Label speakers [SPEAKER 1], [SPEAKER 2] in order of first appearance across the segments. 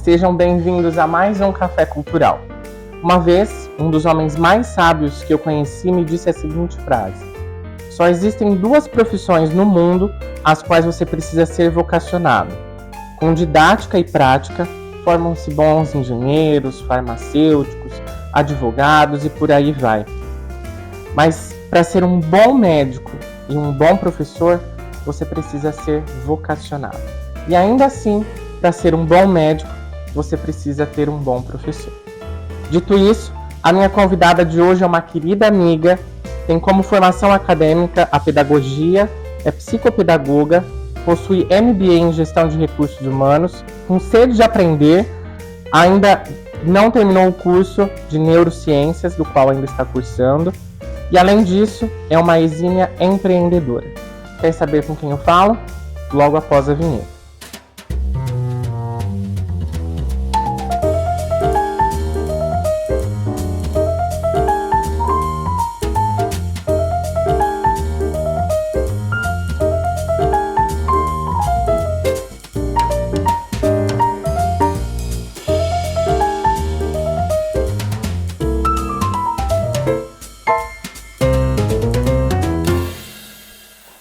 [SPEAKER 1] Sejam bem-vindos a mais um Café Cultural. Uma vez, um dos homens mais sábios que eu conheci me disse a seguinte frase: só existem duas profissões no mundo às quais você precisa ser vocacionado. Com didática e prática, formam-se bons engenheiros, farmacêuticos, advogados e por aí vai. Mas para ser um bom médico e um bom professor, você precisa ser vocacionado. E ainda assim, para ser um bom médico, você precisa ter um bom professor. Dito isso, a minha convidada de hoje é uma querida amiga, tem como formação acadêmica a pedagogia, é psicopedagoga, possui MBA em gestão de recursos humanos, com sede de aprender, ainda não terminou o curso de neurociências, do qual ainda está cursando, e além disso, é uma exímia empreendedora. Quer saber com quem eu falo? Logo após a vinheta.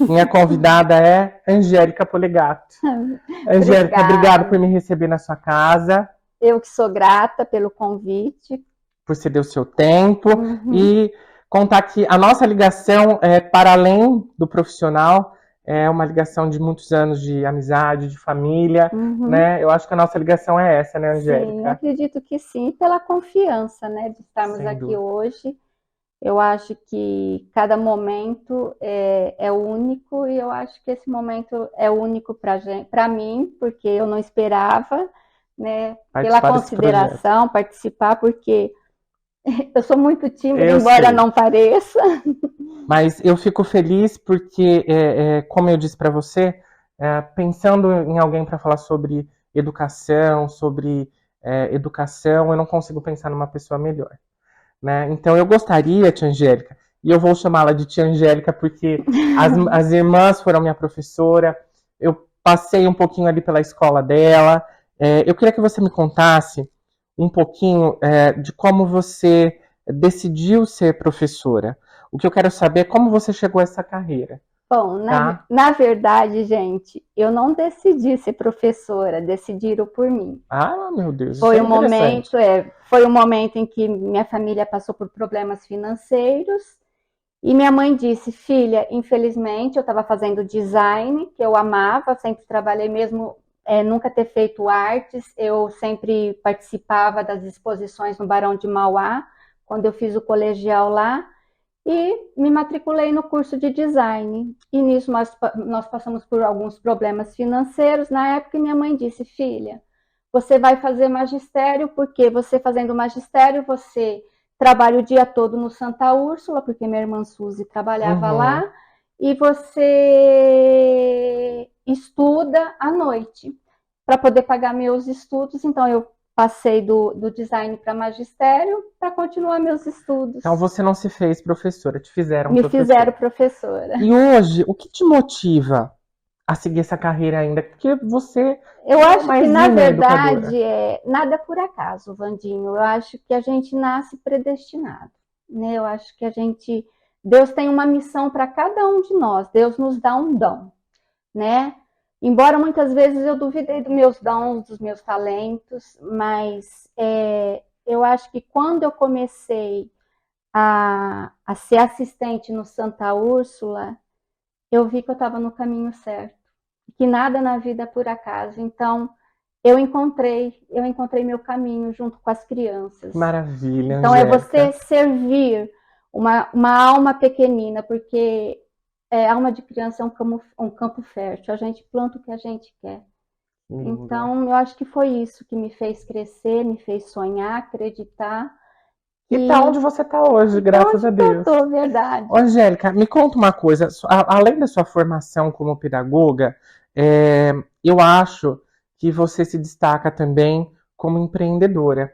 [SPEAKER 1] Minha convidada é Angélica Polegato. Angélica, obrigada por me receber na sua casa.
[SPEAKER 2] Eu que sou grata pelo convite.
[SPEAKER 1] Por ceder o seu tempo. E contar que a nossa ligação, para além do profissional, é uma ligação de muitos anos de amizade, de família, né? Eu acho que a nossa ligação é essa, né, Angélica?
[SPEAKER 2] Sim, acredito que sim, pela confiança, né, de estarmos
[SPEAKER 1] Sem
[SPEAKER 2] aqui
[SPEAKER 1] dúvida.
[SPEAKER 2] hoje. Eu acho que cada momento é único e eu acho que esse momento é único para mim, porque eu não esperava, né, pela consideração, participar, porque eu sou muito tímida, embora não pareça.
[SPEAKER 1] Mas eu fico feliz porque, como eu disse para você, pensando em alguém para falar sobre educação, eu não consigo pensar numa pessoa melhor. Né? Então eu gostaria, tia Angélica, e eu vou chamá-la de tia Angélica porque as irmãs foram minha professora, eu passei um pouquinho ali pela escola dela, eu queria que você me contasse um pouquinho de como você decidiu ser professora. O que eu quero saber é como você chegou a essa carreira.
[SPEAKER 2] Bom, na verdade, gente, eu não decidi ser professora, decidiram por mim.
[SPEAKER 1] Ah, meu Deus,
[SPEAKER 2] foi um momento em que minha família passou por problemas financeiros e minha mãe disse: filha, infelizmente eu estava fazendo design, que eu amava, sempre trabalhei mesmo, nunca ter feito artes, eu sempre participava das exposições no Barão de Mauá, quando eu fiz o colegial lá, e me matriculei no curso de design. E nisso nós passamos por alguns problemas financeiros na época, e minha mãe disse: filha, você vai fazer magistério, porque você fazendo magistério, você trabalha o dia todo no Santa Úrsula, porque minha irmã Suzy trabalhava lá, e você estuda à noite, para poder pagar meus estudos. Então eu passei do design para magistério para continuar meus estudos.
[SPEAKER 1] Então você não se fez professora, te fizeram professora.
[SPEAKER 2] Me fizeram professora.
[SPEAKER 1] E hoje, o que te motiva a seguir essa carreira ainda? Porque você
[SPEAKER 2] eu acho que, na verdade, nada por acaso, Vandinho. Eu acho que a gente nasce predestinado, né? Eu acho que Deus tem uma missão para cada um de nós. Deus nos dá um dom, né? Embora muitas vezes eu duvidei dos meus dons, dos meus talentos, mas eu acho que quando eu comecei a ser assistente no Santa Úrsula, eu vi que eu estava no caminho certo, que nada na vida é por acaso. Então, eu encontrei meu caminho junto com as crianças.
[SPEAKER 1] Maravilha,
[SPEAKER 2] então,
[SPEAKER 1] Angélica.
[SPEAKER 2] É você servir uma alma pequenina, porque a alma de criança é um campo fértil, a gente planta o que a gente quer. Então, eu acho que foi isso que me fez crescer, me fez sonhar, acreditar.
[SPEAKER 1] E tá onde você tá hoje, graças a Deus.
[SPEAKER 2] Verdade.
[SPEAKER 1] Angélica, me conta uma coisa, além da sua formação como pedagoga, eu acho que você se destaca também como empreendedora,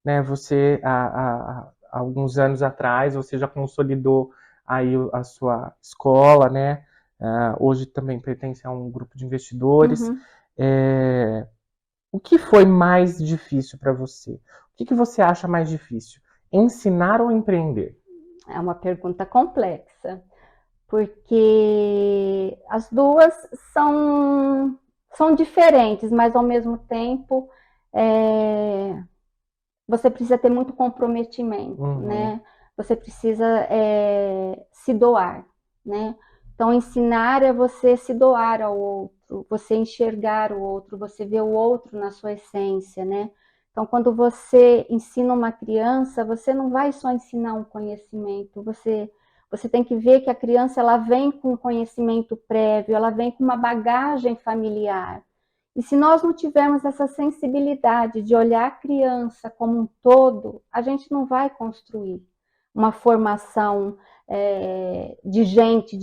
[SPEAKER 1] né? Você, há alguns anos atrás, você já consolidou aí a sua escola, né? Hoje também pertence a um grupo de investidores. O que foi mais difícil para você? O que você acha mais difícil? Ensinar ou empreender?
[SPEAKER 2] É uma pergunta complexa, porque as duas são diferentes, mas ao mesmo tempo você precisa ter muito comprometimento, né? Você precisa se doar, né? Então, ensinar é você se doar ao outro, você enxergar o outro, você ver o outro na sua essência, né? Então, quando você ensina uma criança, você não vai só ensinar um conhecimento, você tem que ver que a criança ela vem com conhecimento prévio, ela vem com uma bagagem familiar. E se nós não tivermos essa sensibilidade de olhar a criança como um todo, a gente não vai construir uma formação de gente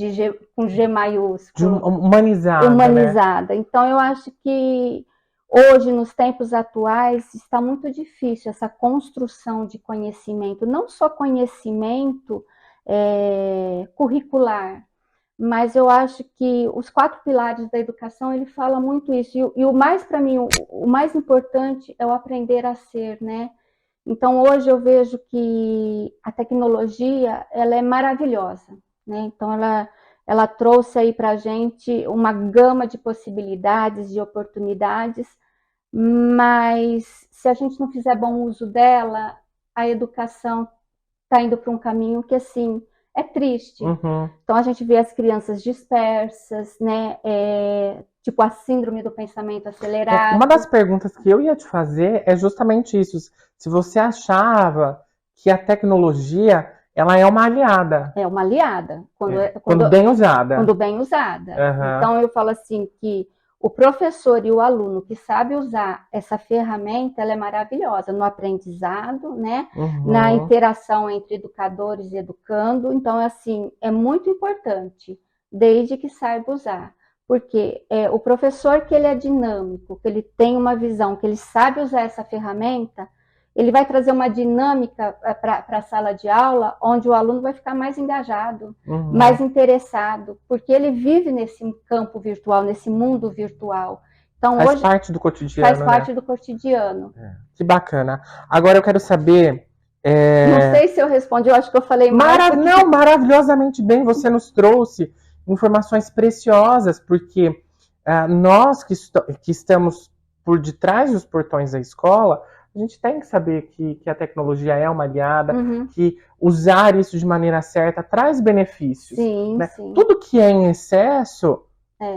[SPEAKER 2] com G maiúsculo.
[SPEAKER 1] Humanizada.
[SPEAKER 2] Né? Então, eu acho que hoje, nos tempos atuais, está muito difícil essa construção de conhecimento, não só conhecimento curricular, mas eu acho que os 4 pilares da educação, ele fala muito isso. E o mais, para mim, o mais importante é o aprender a ser, né? Então, hoje eu vejo que a tecnologia, ela é maravilhosa, né? Então, ela trouxe aí para a gente uma gama de possibilidades, de oportunidades, mas se a gente não fizer bom uso dela, a educação está indo para um caminho que, assim, é triste. Então, a gente vê as crianças dispersas, né? Tipo a síndrome do pensamento acelerado.
[SPEAKER 1] Uma das perguntas que eu ia te fazer é justamente isso. Se você achava que a tecnologia, ela é uma aliada.
[SPEAKER 2] É uma aliada.
[SPEAKER 1] Quando bem usada.
[SPEAKER 2] Quando bem usada. Então, eu falo assim que o professor e o aluno que sabe usar essa ferramenta, ela é maravilhosa no aprendizado, né? Na interação entre educadores e educando. Então, assim, é muito importante, desde que saiba usar. Porque o professor que ele é dinâmico, que ele tem uma visão, que ele sabe usar essa ferramenta, ele vai trazer uma dinâmica para a sala de aula, onde o aluno vai ficar mais engajado, mais interessado, porque ele vive nesse campo virtual, nesse mundo virtual. Então,
[SPEAKER 1] faz parte do cotidiano.
[SPEAKER 2] Faz parte do cotidiano.
[SPEAKER 1] Que bacana. Agora eu quero saber...
[SPEAKER 2] Não sei se eu respondi, eu acho que eu falei mais.
[SPEAKER 1] Não, maravilhosamente bem, você nos trouxe informações preciosas, porque nós que estamos por detrás dos portões da escola, a gente tem que saber que a tecnologia é uma aliada, que usar isso de maneira certa traz benefícios.
[SPEAKER 2] Sim,
[SPEAKER 1] né?
[SPEAKER 2] sim.
[SPEAKER 1] Tudo que é em excesso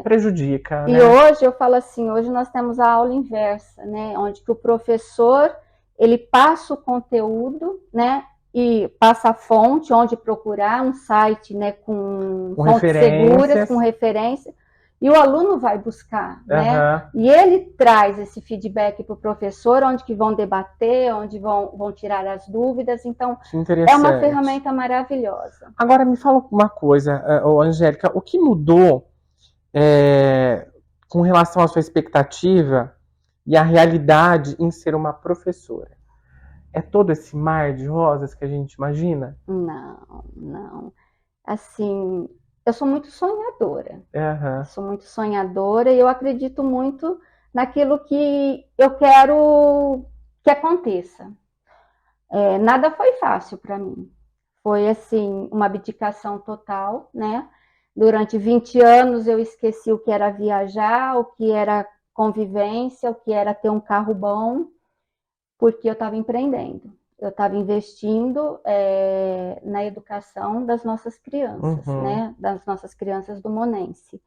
[SPEAKER 1] prejudica.
[SPEAKER 2] E
[SPEAKER 1] né?
[SPEAKER 2] hoje eu falo assim, hoje nós temos a aula inversa, né? Onde que o professor ele passa o conteúdo, né? E passa a fonte, onde procurar, um site, né? Com fontes seguras, com referência. E o aluno vai buscar, né? E ele traz esse feedback para o professor, onde que vão debater, onde vão tirar as dúvidas. Então, é uma ferramenta maravilhosa.
[SPEAKER 1] Agora, me fala uma coisa, Angélica, o que mudou com relação à sua expectativa e à realidade em ser uma professora? É todo esse mar de rosas que a gente imagina?
[SPEAKER 2] Não. Assim... Eu sou muito sonhadora. Sou muito sonhadora e eu acredito muito naquilo que eu quero que aconteça. Nada foi fácil para mim. Foi, assim, uma abdicação total, né? Durante 20 anos eu esqueci o que era viajar, o que era convivência, o que era ter um carro bom, porque eu estava empreendendo. Eu estava investindo na educação das nossas crianças, né? Das nossas crianças do Monense.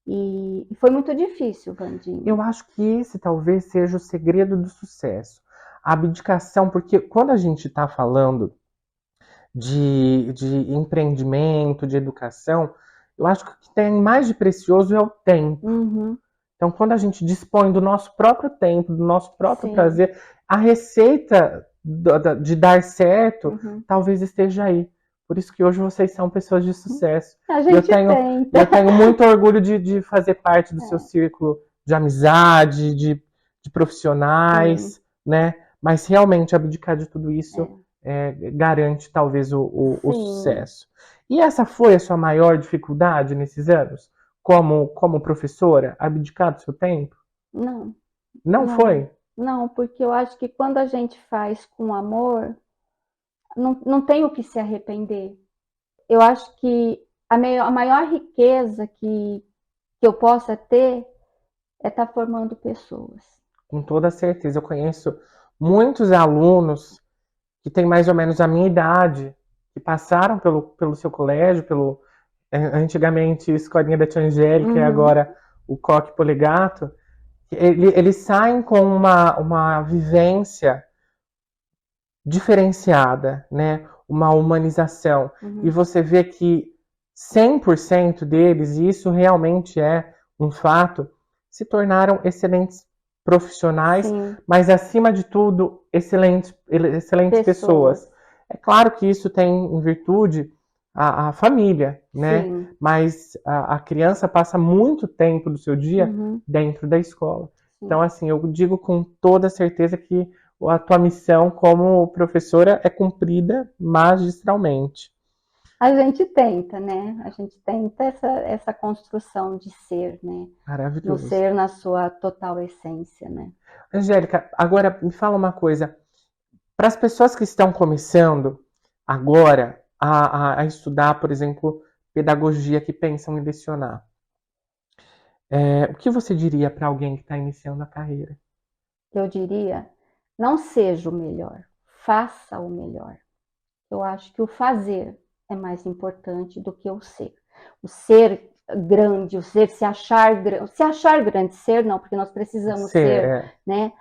[SPEAKER 2] E foi muito difícil, Vandinha.
[SPEAKER 1] Eu acho que esse talvez seja o segredo do sucesso. A abdicação, porque quando a gente está falando de empreendimento, de educação, eu acho que o que tem mais de precioso é o tempo. Então, quando a gente dispõe do nosso próprio tempo, do nosso próprio prazer, a receita de dar certo, talvez esteja aí. Por isso que hoje vocês são pessoas de sucesso.
[SPEAKER 2] A gente
[SPEAKER 1] eu tenho muito orgulho de fazer parte do seu círculo de amizade, de profissionais, né? Mas realmente abdicar de tudo isso garante talvez o sucesso. E essa foi a sua maior dificuldade nesses anos? Como professora, abdicar do seu tempo?
[SPEAKER 2] Não.
[SPEAKER 1] Não foi?
[SPEAKER 2] Não, porque eu acho que quando a gente faz com amor, não tem o que se arrepender. Eu acho que a maior riqueza que eu possa ter é estar formando pessoas.
[SPEAKER 1] Com toda certeza. Eu conheço muitos alunos que têm mais ou menos a minha idade, que passaram pelo seu colégio, antigamente Escolinha da Tia Angélica e
[SPEAKER 2] Uhum.
[SPEAKER 1] agora o Coque Poligato. Eles saem com uma vivência diferenciada, né? Uma humanização. E
[SPEAKER 2] Uhum.
[SPEAKER 1] você vê que 100% deles, e isso realmente é um fato, se tornaram excelentes profissionais,
[SPEAKER 2] Sim,
[SPEAKER 1] mas acima de tudo, excelentes
[SPEAKER 2] pessoas.
[SPEAKER 1] pessoas. É claro que isso tem em virtude a família, né?
[SPEAKER 2] Sim.
[SPEAKER 1] Mas a criança passa muito tempo do seu dia
[SPEAKER 2] Uhum.
[SPEAKER 1] dentro da escola. Então,
[SPEAKER 2] Sim.
[SPEAKER 1] assim, eu digo com toda certeza que a tua missão como professora é cumprida magistralmente.
[SPEAKER 2] A gente tenta, né? A gente tenta essa construção de ser, né? No
[SPEAKER 1] Maravilhoso.
[SPEAKER 2] ser na sua total essência, né?
[SPEAKER 1] Angélica, agora me fala uma coisa. Para as pessoas que estão começando agora a estudar, por exemplo, pedagogia, que pensam em lecionar, o que você diria para alguém que está iniciando a carreira?
[SPEAKER 2] Eu diria, não seja o melhor, faça o melhor. Eu acho que o fazer é mais importante do que o ser. O ser grande, o ser se achar grande, ser não, porque nós precisamos
[SPEAKER 1] Ser,
[SPEAKER 2] ser, né?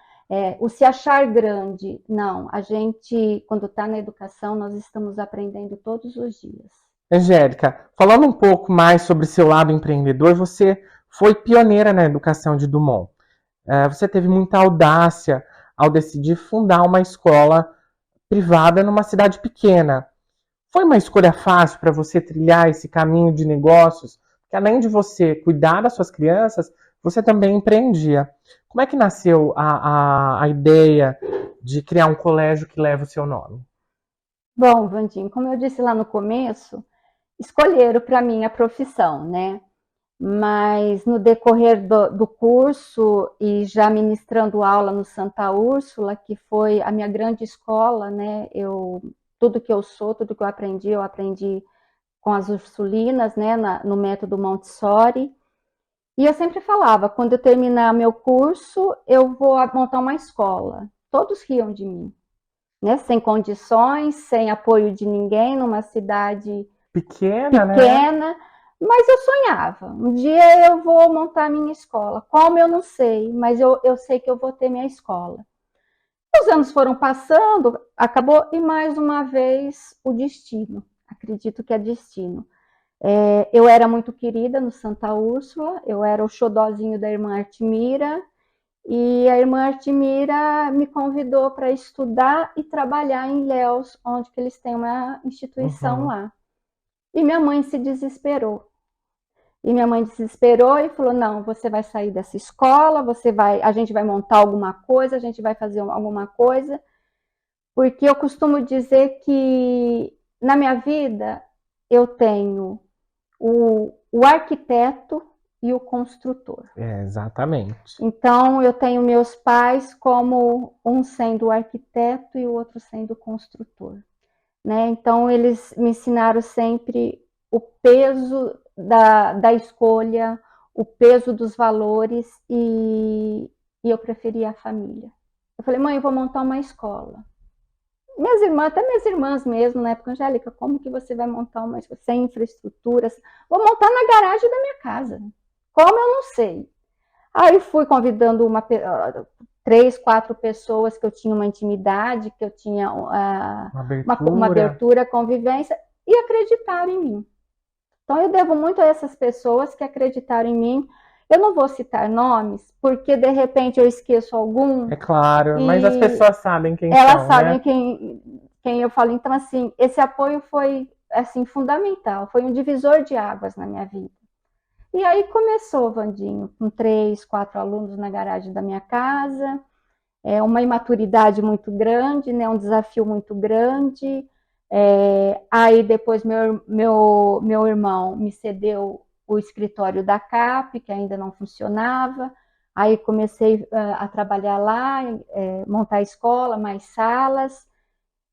[SPEAKER 2] O se achar grande, não. A gente, quando está na educação, nós estamos aprendendo todos os dias.
[SPEAKER 1] Angélica, falando um pouco mais sobre seu lado empreendedor, você foi pioneira na educação de Dumont. Você teve muita audácia ao decidir fundar uma escola privada numa cidade pequena. Foi uma escolha fácil para você trilhar esse caminho de negócios? Que além de você cuidar das suas crianças, você também empreendia. Como é que nasceu a ideia de criar um colégio que leva o seu nome?
[SPEAKER 2] Bom, Vandinho, como eu disse lá no começo, escolheram para mim a profissão, né? Mas no decorrer do curso e já ministrando aula no Santa Úrsula, que foi a minha grande escola, né? Tudo que eu sou, tudo que eu aprendi com as Ursulinas, né? No método Montessori. E eu sempre falava, quando eu terminar meu curso, eu vou montar uma escola. Todos riam de mim, né? Sem condições, sem apoio de ninguém, numa cidade
[SPEAKER 1] Pequena, né?
[SPEAKER 2] pequena, mas eu sonhava. Um dia eu vou montar minha escola. Como eu não sei, mas eu sei que eu vou ter minha escola. Os anos foram passando, acabou, e mais uma vez o destino. Acredito que é destino. Eu era muito querida no Santa Úrsula, eu era o xodózinho da irmã Artimira, e a irmã Artimira me convidou para estudar e trabalhar em Ilhéus, onde que eles têm uma instituição
[SPEAKER 1] Uhum.
[SPEAKER 2] lá. E minha mãe se desesperou. E minha mãe desesperou e falou: "Não, você vai sair dessa escola, a gente vai montar alguma coisa, a gente vai fazer alguma coisa", porque eu costumo dizer que na minha vida eu tenho o arquiteto e o construtor.
[SPEAKER 1] Exatamente.
[SPEAKER 2] Então eu tenho meus pais como um sendo o arquiteto e o outro sendo o construtor, né? Então eles me ensinaram sempre o peso da escolha, o peso dos valores e eu preferia a família. Eu falei, mãe, eu vou montar uma escola. Minhas irmãs, até minhas irmãs mesmo, na época, Angélica, como que você vai montar uma escola sem infraestrutura? Vou montar na garagem da minha casa. Como eu não sei. Aí fui convidando 3, 4 pessoas que eu tinha uma intimidade, que eu tinha
[SPEAKER 1] Uma
[SPEAKER 2] uma
[SPEAKER 1] abertura.
[SPEAKER 2] abertura, convivência, e acreditaram em mim. Então eu devo muito a essas pessoas que acreditaram em mim. Eu não vou citar nomes, porque de repente eu esqueço algum
[SPEAKER 1] É claro, mas as
[SPEAKER 2] e
[SPEAKER 1] pessoas sabem quem
[SPEAKER 2] elas
[SPEAKER 1] são,
[SPEAKER 2] sabem
[SPEAKER 1] né?
[SPEAKER 2] quem eu falo. Então, assim, esse apoio foi assim fundamental, foi um divisor de águas na minha vida. E aí começou, Vandinho, com 3, 4 alunos na garagem da minha casa, uma imaturidade muito grande, né, um desafio muito grande. Aí depois meu irmão me cedeu o escritório da CAP, que ainda não funcionava. Aí comecei a trabalhar lá, montar escola, mais salas.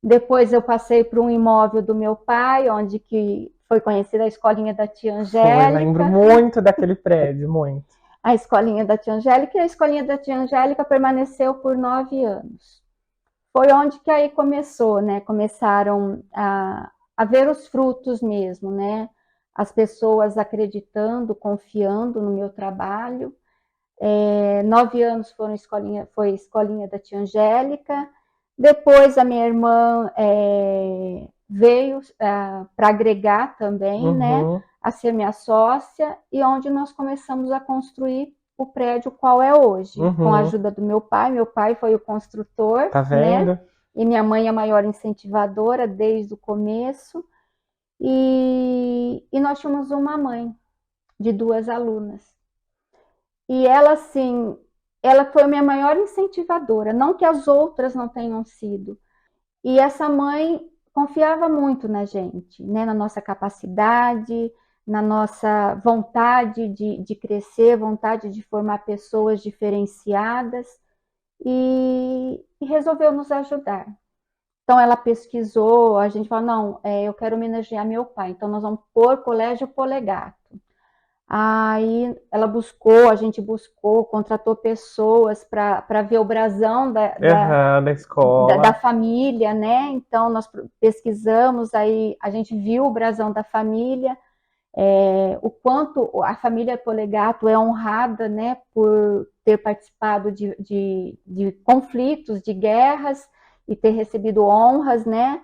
[SPEAKER 2] Depois eu passei para um imóvel do meu pai, onde que foi conhecida a escolinha da tia
[SPEAKER 1] Foi, lembro
[SPEAKER 2] Angélica.
[SPEAKER 1] muito daquele prédio, muito.
[SPEAKER 2] A escolinha da tia Angélica, e a escolinha da tia Angélica permaneceu por 9 anos. Foi onde que aí começou, né? Começaram a ver os frutos mesmo, né? As pessoas acreditando, confiando no meu trabalho. 9 anos foi escolinha da tia Angélica. Depois a minha irmã veio para agregar também, né?
[SPEAKER 1] Uhum.
[SPEAKER 2] A ser minha sócia, e onde nós começamos a construir o prédio qual é hoje, com a
[SPEAKER 1] Uhum.
[SPEAKER 2] ajuda do meu pai. Meu pai foi o construtor,
[SPEAKER 1] Tá
[SPEAKER 2] né?
[SPEAKER 1] vendo?
[SPEAKER 2] E minha mãe a maior incentivadora desde o começo. E nós tínhamos uma mãe de 2 alunas. E ela, assim, ela foi a minha maior incentivadora, não que as outras não tenham sido. E essa mãe confiava muito na gente, né? Na nossa capacidade, na nossa vontade de crescer, vontade de formar pessoas diferenciadas, e resolveu nos ajudar. Então ela pesquisou, a gente falou, não, eu quero homenagear meu pai, então nós vamos pôr Colégio Polegato. Aí ela buscou, a gente buscou, contratou pessoas para ver o brasão
[SPEAKER 1] Aham, da
[SPEAKER 2] da
[SPEAKER 1] escola.
[SPEAKER 2] família, né? Então nós pesquisamos, aí a gente viu o brasão da família, o quanto a família Polegato é honrada, né, por ter participado de conflitos, de guerras, e ter recebido honras, né,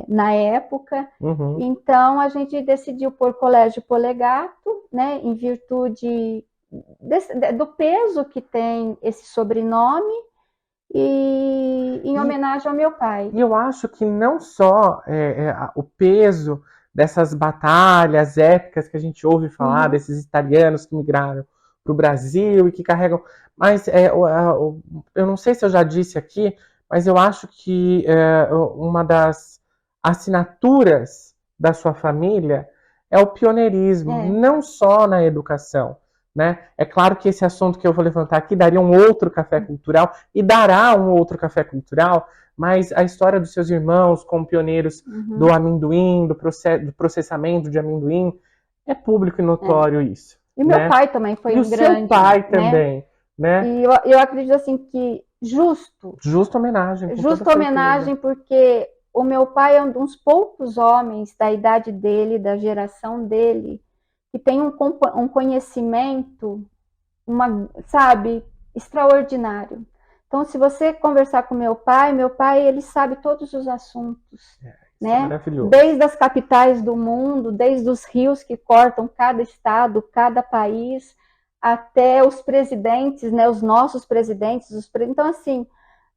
[SPEAKER 2] na época.
[SPEAKER 1] Uhum.
[SPEAKER 2] Então a gente decidiu pôr Colégio Polegato, né, em virtude do peso que tem esse sobrenome, e em
[SPEAKER 1] E,
[SPEAKER 2] homenagem ao meu pai.
[SPEAKER 1] e eu acho que não só o peso dessas batalhas épicas que a gente ouve falar,
[SPEAKER 2] Uhum.
[SPEAKER 1] desses italianos que migraram para o Brasil e que carregam. Mas eu não sei se eu já disse aqui, mas eu acho que uma das assinaturas da sua família é o pioneirismo,
[SPEAKER 2] É,
[SPEAKER 1] não só na educação. Né? É claro que esse assunto que eu vou levantar aqui daria um outro café cultural e dará um outro café cultural, mas a história dos seus irmãos como pioneiros do
[SPEAKER 2] uhum,
[SPEAKER 1] amendoim, do processamento de amendoim, é público e
[SPEAKER 2] é.
[SPEAKER 1] notório isso,
[SPEAKER 2] E meu
[SPEAKER 1] né?
[SPEAKER 2] pai também foi
[SPEAKER 1] E o
[SPEAKER 2] um
[SPEAKER 1] seu
[SPEAKER 2] grande,
[SPEAKER 1] pai
[SPEAKER 2] né?
[SPEAKER 1] também, né?
[SPEAKER 2] E eu acredito assim que
[SPEAKER 1] Justa homenagem, com toda
[SPEAKER 2] justa
[SPEAKER 1] certeza.
[SPEAKER 2] homenagem, porque o meu pai é um dos poucos homens da idade dele, da geração dele, que tem um conhecimento, sabe, extraordinário. Então, se você conversar com meu pai, ele sabe todos os assuntos,
[SPEAKER 1] Isso é
[SPEAKER 2] né?
[SPEAKER 1] maravilhoso.
[SPEAKER 2] Desde as capitais do mundo, desde os rios que cortam cada estado, cada país, até os presidentes, né? Os nossos presidentes, então assim,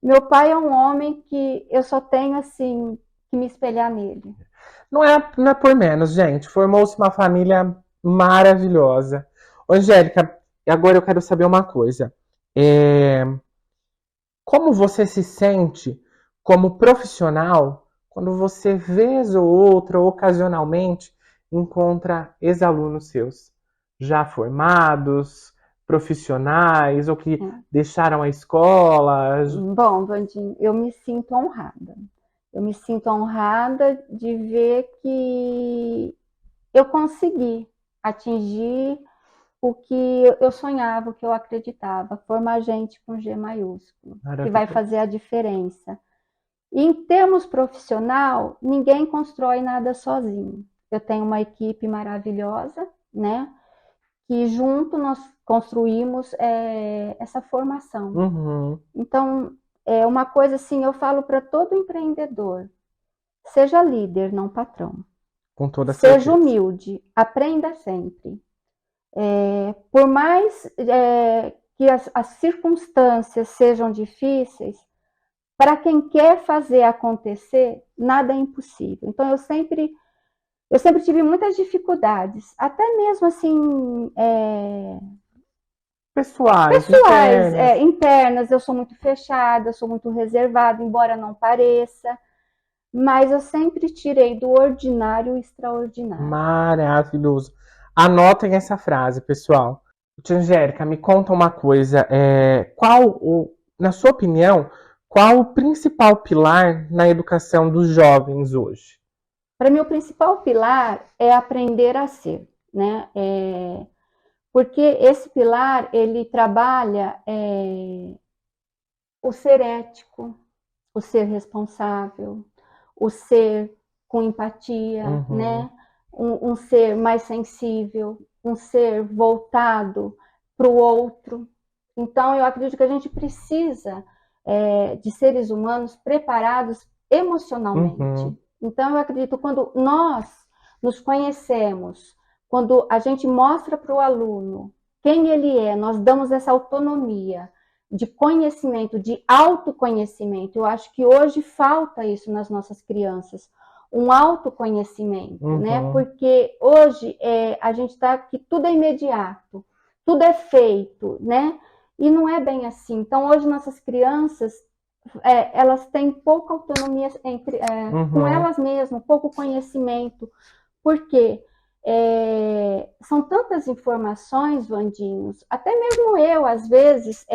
[SPEAKER 2] meu pai é um homem que eu só tenho assim que me espelhar nele.
[SPEAKER 1] Não é por menos, gente. Formou-se uma família maravilhosa. Ô, Angélica, agora eu quero saber uma coisa. É, Como você se sente como profissional quando você, vez ou outra, ocasionalmente, encontra ex-alunos seus, já formados, profissionais, ou que
[SPEAKER 2] Né?
[SPEAKER 1] deixaram a escola?
[SPEAKER 2] Bom, Vandinho, eu me sinto honrada. Eu me sinto honrada de ver que eu consegui atingir o que eu sonhava, o que eu acreditava, formar gente com G maiúsculo, que vai
[SPEAKER 1] Maravilhoso.
[SPEAKER 2] fazer a diferença. E em termos profissional, ninguém constrói nada sozinho. Eu tenho uma equipe maravilhosa, né? Que junto nós construímos essa formação.
[SPEAKER 1] Uhum,
[SPEAKER 2] Então, é uma coisa assim, eu falo para todo empreendedor: seja líder, não patrão.
[SPEAKER 1] com toda
[SPEAKER 2] Seja
[SPEAKER 1] certeza.
[SPEAKER 2] humilde, aprenda sempre. Por mais que as circunstâncias sejam difíceis, para quem quer fazer acontecer, nada é impossível. Então eu sempre tive muitas dificuldades, até mesmo assim
[SPEAKER 1] Pessoais,
[SPEAKER 2] pessoais,
[SPEAKER 1] internas.
[SPEAKER 2] internas. Eu sou muito fechada, eu sou muito reservada, embora não pareça, mas eu sempre tirei do ordinário o extraordinário.
[SPEAKER 1] Maravilhoso. Anotem essa frase, pessoal. Tia Angélica, me conta uma coisa. Na sua opinião, qual o principal pilar na educação dos jovens hoje?
[SPEAKER 2] Para mim, o principal pilar é aprender a ser, né? Porque esse pilar, ele trabalha o ser ético, o ser responsável, o ser com empatia, né? Um ser mais sensível, um ser voltado para o outro. Então, eu acredito que a gente precisa de seres humanos preparados emocionalmente. Então, eu acredito que quando nós nos conhecemos, quando a gente mostra para o aluno quem ele é, nós damos essa autonomia de conhecimento, de autoconhecimento. Eu acho que hoje falta isso nas nossas crianças, um autoconhecimento, né? Porque hoje a gente está que tudo é imediato, tudo é feito, né? E não é bem assim. Então, hoje nossas crianças elas têm pouca autonomia com elas mesmas, pouco conhecimento. Por quê? São tantas informações, Vandinhos, até mesmo eu, às vezes,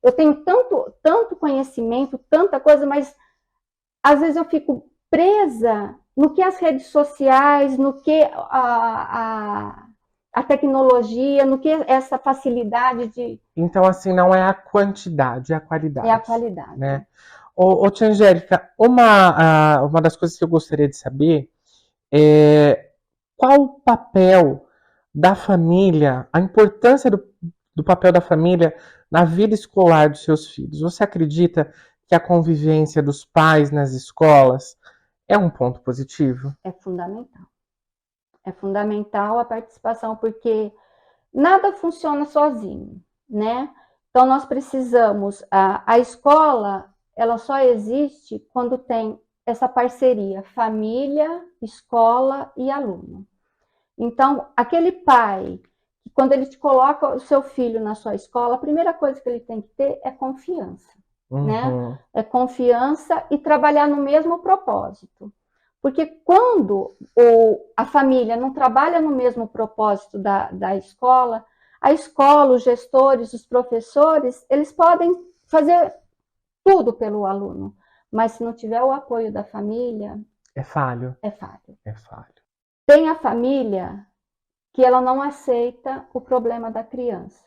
[SPEAKER 2] eu tenho tanto conhecimento, tanta coisa, mas às vezes eu fico presa no que as redes sociais, no que a tecnologia, no que essa facilidade de...
[SPEAKER 1] Então, assim, não é a quantidade, é a qualidade.
[SPEAKER 2] É a qualidade.
[SPEAKER 1] Né? Tia Angélica, uma das coisas que eu gostaria de saber é qual o papel da família, a importância do papel da família na vida escolar dos seus filhos. Você acredita que a convivência dos pais nas escolas é um ponto positivo?
[SPEAKER 2] É fundamental. É fundamental a participação, porque nada funciona sozinho, né? Então, nós precisamos... A escola, ela só existe quando tem essa parceria, família, escola e aluno. Então, aquele pai, que quando ele te coloca o seu filho na sua escola, a primeira coisa que ele tem que ter é confiança, né? É confiança e trabalhar no mesmo propósito. Porque quando a família não trabalha no mesmo propósito da escola, a escola, os gestores, os professores, eles podem fazer tudo pelo aluno, mas se não tiver o apoio da família...
[SPEAKER 1] É falho.
[SPEAKER 2] É falho.
[SPEAKER 1] É falho.
[SPEAKER 2] Tem a família que ela não aceita o problema da criança.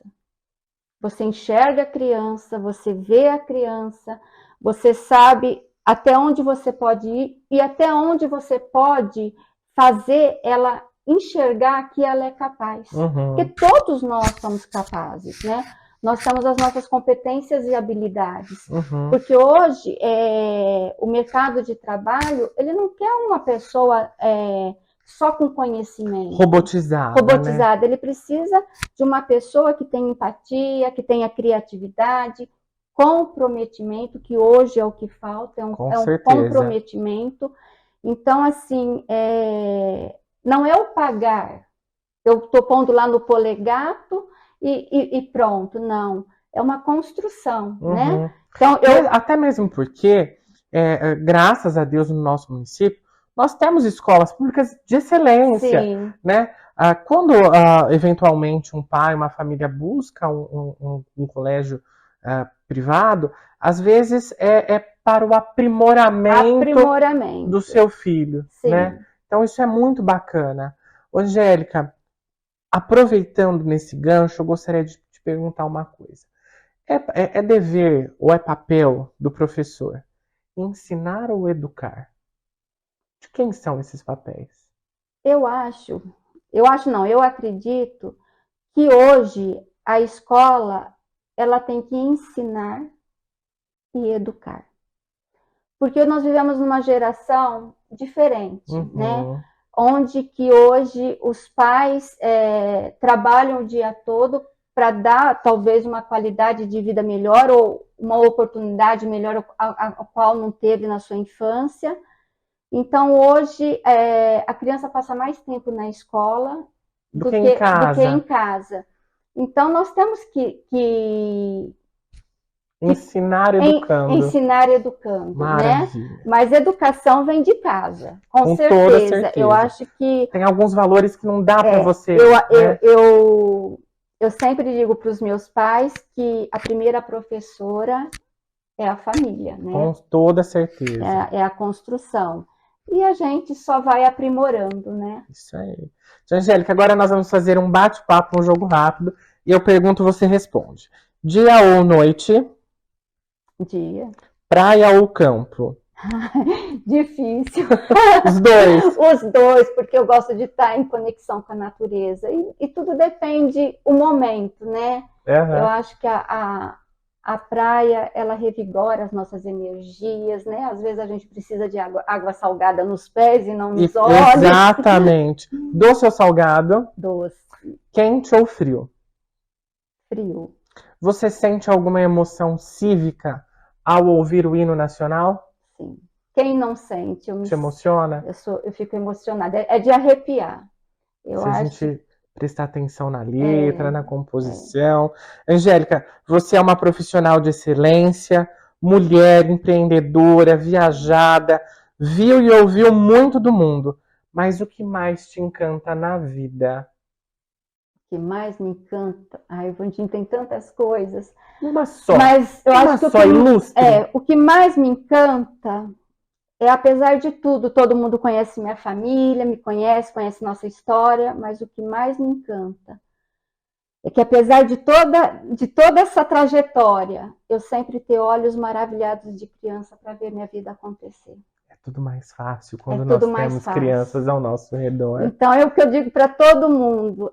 [SPEAKER 2] Você enxerga a criança, você vê a criança, você sabe até onde você pode ir e até onde você pode fazer ela enxergar que ela é capaz. Porque todos nós somos capazes, né? Nós temos as nossas competências e habilidades. Porque hoje, o mercado de trabalho, ele não quer uma pessoa só com conhecimento.
[SPEAKER 1] Robotizada.
[SPEAKER 2] Né? Ele precisa de uma pessoa que tenha empatia, que tenha criatividade, comprometimento, que hoje é o que falta, é um comprometimento. Então, assim, não é o pagar. Eu estou pondo lá no polegato e pronto, não. É uma construção, né?
[SPEAKER 1] Então, até mesmo porque, graças a Deus, no nosso município, nós temos escolas públicas de excelência. Sim. Né? Quando, eventualmente, um pai, uma família busca um colégio privado, às vezes é para o aprimoramento do seu filho.
[SPEAKER 2] Sim.
[SPEAKER 1] Né? Então, isso é muito bacana. Angélica, aproveitando nesse gancho, eu gostaria de te perguntar uma coisa. É dever ou é papel do professor ensinar ou educar? De quem são esses papéis?
[SPEAKER 2] Eu acredito que hoje a escola ela tem que ensinar e educar. Porque nós vivemos numa geração diferente, né? Onde que hoje os pais trabalham o dia todo para dar talvez uma qualidade de vida melhor ou uma oportunidade melhor a qual não teve na sua infância. Então, hoje, a criança passa mais tempo na escola do que em casa. Então, nós temos que
[SPEAKER 1] ensinar educando.
[SPEAKER 2] Ensinar educando, maravilha. Né? Mas educação vem de casa, com certeza. Toda certeza. Eu acho que...
[SPEAKER 1] Tem alguns valores que não dá para você...
[SPEAKER 2] eu sempre digo para os meus pais que a primeira professora é a família, né?
[SPEAKER 1] Com toda certeza.
[SPEAKER 2] É a construção. E a gente só vai aprimorando, né?
[SPEAKER 1] Isso aí. Então, Angélica, agora nós vamos fazer um bate-papo, um jogo rápido. E eu pergunto, você responde. Dia ou noite?
[SPEAKER 2] Dia.
[SPEAKER 1] Praia ou campo?
[SPEAKER 2] Difícil.
[SPEAKER 1] Os dois.
[SPEAKER 2] Os dois, porque eu gosto de estar em conexão com a natureza. E tudo depende do momento, né?
[SPEAKER 1] Uhum.
[SPEAKER 2] Eu acho que a praia, ela revigora as nossas energias, né? Às vezes a gente precisa de água salgada nos pés e não nos olhos.
[SPEAKER 1] Exatamente. Doce ou salgado?
[SPEAKER 2] Doce.
[SPEAKER 1] Quente ou frio?
[SPEAKER 2] Frio.
[SPEAKER 1] Você sente alguma emoção cívica ao ouvir o hino nacional?
[SPEAKER 2] Sim. Quem não sente?
[SPEAKER 1] Te emociona?
[SPEAKER 2] Eu fico emocionada. É de arrepiar.
[SPEAKER 1] Se a gente prestar atenção na letra, na composição. Angélica, você é uma profissional de excelência, mulher, empreendedora, viajada, viu e ouviu muito do mundo. Mas o que mais te encanta na vida?
[SPEAKER 2] O que mais me encanta? Ai, Vandinho, tem tantas coisas.
[SPEAKER 1] Uma só.
[SPEAKER 2] Mas eu acho que
[SPEAKER 1] ilustre.
[SPEAKER 2] O que mais me encanta é, apesar de tudo, todo mundo conhece minha família, me conhece nossa história, mas o que mais me encanta é que, apesar de toda essa trajetória, eu sempre ter olhos maravilhados de criança para ver minha vida acontecer.
[SPEAKER 1] É tudo mais fácil quando nós temos crianças ao nosso redor.
[SPEAKER 2] Então, é o que eu digo para todo mundo,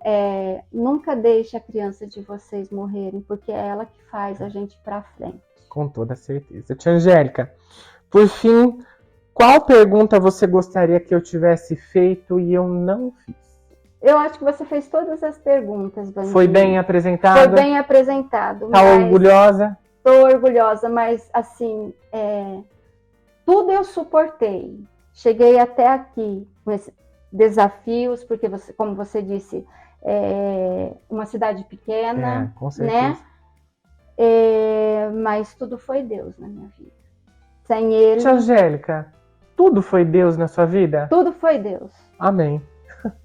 [SPEAKER 2] nunca deixe a criança de vocês morrerem, porque é ela que faz a gente para frente.
[SPEAKER 1] Com toda certeza. Tia Angélica, por fim, qual pergunta você gostaria que eu tivesse feito e eu não fiz?
[SPEAKER 2] Eu acho que você fez todas as perguntas, Vandinho.
[SPEAKER 1] Foi bem apresentado?
[SPEAKER 2] Foi bem apresentado.
[SPEAKER 1] Tá orgulhosa?
[SPEAKER 2] Tô orgulhosa, mas assim, tudo eu suportei. Cheguei até aqui com esses desafios, porque você, como você disse, uma cidade pequena,
[SPEAKER 1] com certeza.
[SPEAKER 2] né? Mas tudo foi Deus na minha vida. Sem Ele...
[SPEAKER 1] Tia Angélica, tudo foi Deus na sua vida?
[SPEAKER 2] Tudo foi Deus.
[SPEAKER 1] Amém.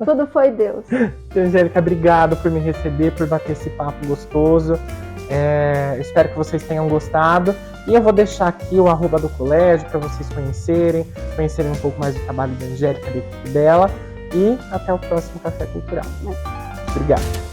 [SPEAKER 2] Tudo foi Deus.
[SPEAKER 1] Tia Angélica, obrigado por me receber, por bater esse papo gostoso. Espero que vocês tenham gostado. E eu vou deixar aqui o @ do colégio para vocês conhecerem um pouco mais do trabalho da Angélica, da equipe dela. E até o próximo Café Cultural. Obrigado.